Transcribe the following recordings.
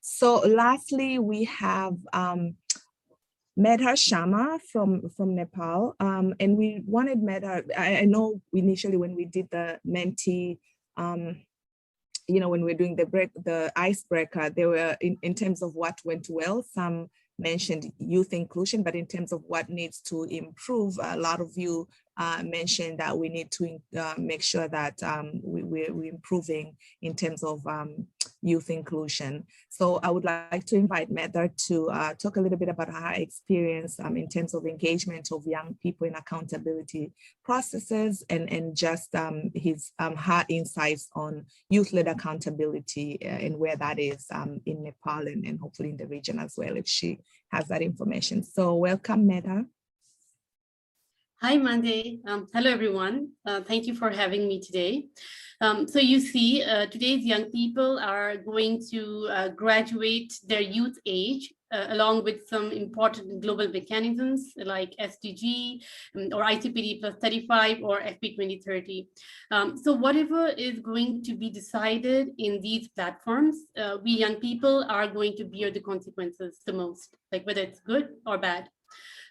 So lastly, we have Medha Sharma from Nepal. And we wanted Medha, I know initially when we did the Menti, when we're doing the icebreaker, there were, in terms of what went well, some mentioned youth inclusion, but in terms of what needs to improve, a lot of you mentioned that we need to make sure that we're improving in terms of youth inclusion. So I would like to invite Medha to talk a little bit about her experience in terms of engagement of young people in accountability processes, and just her insights on youth-led accountability and where that is in Nepal and hopefully in the region as well, if she has that information. So welcome, Medha. Hi, Monday. Hello, everyone. Thank you for having me today. So you see, today's young people are going to graduate their youth age along with some important global mechanisms like SDG or ICPD plus 35 or FP 2030. So whatever is going to be decided in these platforms, we young people are going to bear the consequences the most, like whether it's good or bad.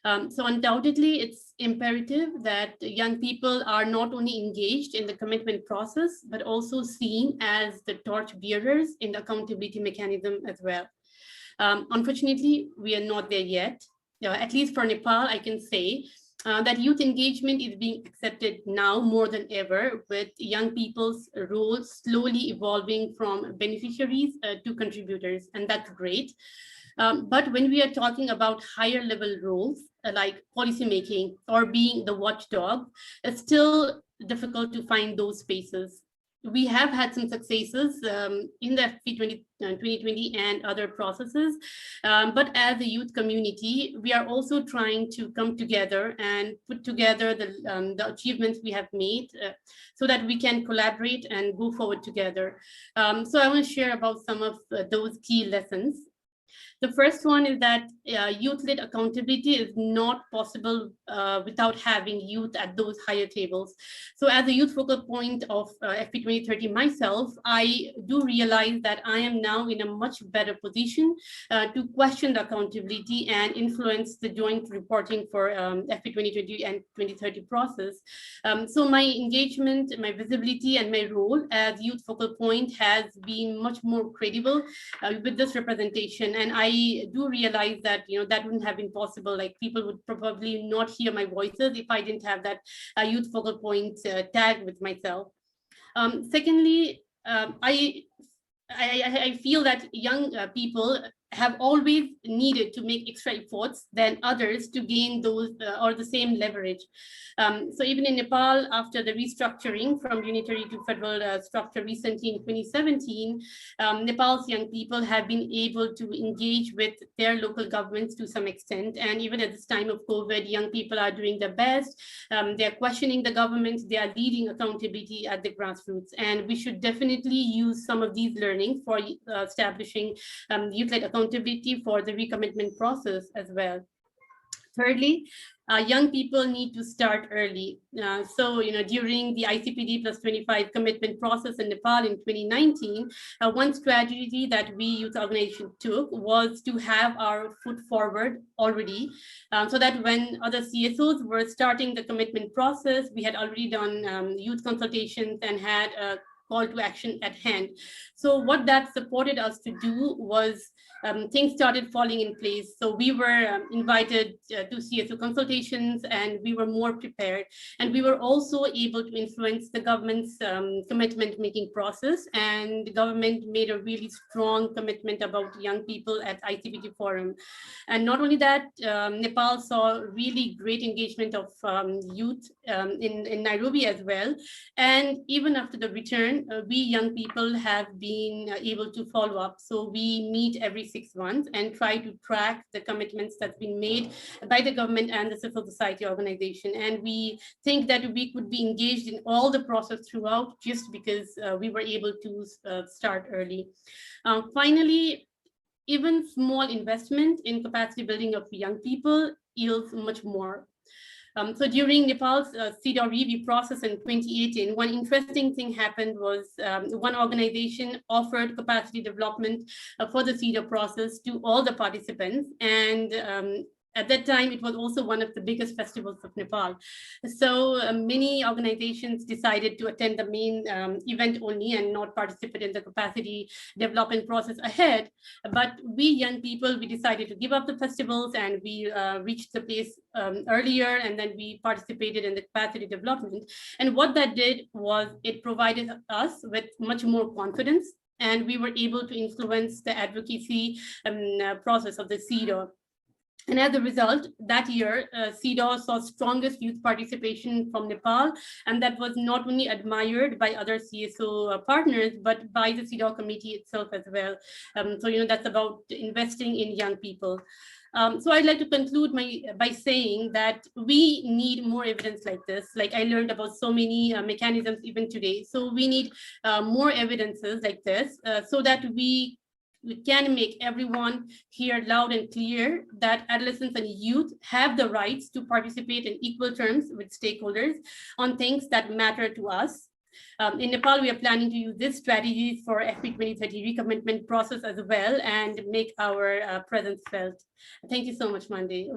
So undoubtedly, it's imperative that young people are not only engaged in the commitment process, but also seen as the torch bearers in the accountability mechanism as well. Unfortunately, we are not there yet. At least for Nepal, I can say that youth engagement is being accepted now more than ever, with young people's roles slowly evolving from beneficiaries to contributors, and that's great. But when we are talking about higher level roles like policymaking or being the watchdog, it's still difficult to find those spaces. We have had some successes in the FP 2020 and other processes, but as a youth community, we are also trying to come together and put together the achievements we have made so that we can collaborate and go forward together. So I want to share about some of those key lessons. The first one is that youth-led accountability is not possible without having youth at those higher tables. So as a youth focal point of FP 2030 myself, I do realize that I am now in a much better position to question the accountability and influence the joint reporting for FP 2020 and 2030 process. So my engagement, my visibility, and my role as youth focal point has been much more credible with this representation. And I do realize that that wouldn't have been possible. Like, people would probably not hear my voices if I didn't have that youth focal point tag with myself. Secondly, I feel that young people have always needed to make extra efforts than others to gain those or the same leverage. So even in Nepal, after the restructuring from unitary to federal structure recently in 2017, Nepal's young people have been able to engage with their local governments to some extent. And even at this time of COVID, young people are doing their best. They're questioning the government. They are leading accountability at the grassroots. And we should definitely use some of these learnings for establishing youth-led accountability for the recommitment process as well. Thirdly, young people need to start early. So, during the ICPD plus 25 commitment process in Nepal in 2019, one strategy that we youth organization took was to have our foot forward already, so that when other CSOs were starting the commitment process, we had already done youth consultations and had a call to action at hand. So what that supported us to do was things started falling in place. So we were invited to CSO consultations, and we were more prepared. And we were also able to influence the government's commitment making process. And the government made a really strong commitment about young people at ICPD Forum. And not only that, Nepal saw really great engagement of youth in Nairobi as well. And even after the return, we young people have been able to follow up. So we meet every 6 months and try to track the commitments that's been made by the government and the civil society organization. And we think that we could be engaged in all the process throughout just because we were able to start early. Finally, even small investment in capacity building of young people yields much more. So during Nepal's CEDAW review process in 2018, one interesting thing happened was one organization offered capacity development for the CEDAW process to all the participants. And at that time, it was also one of the biggest festivals of Nepal. So many organizations decided to attend the main event only and not participate in the capacity development process ahead. But we young people, we decided to give up the festivals, and we reached the place earlier, and then we participated in the capacity development. And what that did was it provided us with much more confidence, and we were able to influence the advocacy process of the CEDAW. And as a result, that year, CEDAW saw strongest youth participation from Nepal, and that was not only admired by other CSO partners, but by the CEDAW committee itself as well. So, that's about investing in young people. So I'd like to conclude by saying that we need more evidence like this. Like I learned about so many mechanisms even today. So we need more evidences like this so that we can make everyone hear loud and clear that adolescents and youth have the rights to participate in equal terms with stakeholders on things that matter to us. In Nepal, we are planning to use this strategy for FP2030 recommitment process as well and make our presence felt. Thank you so much, Mande.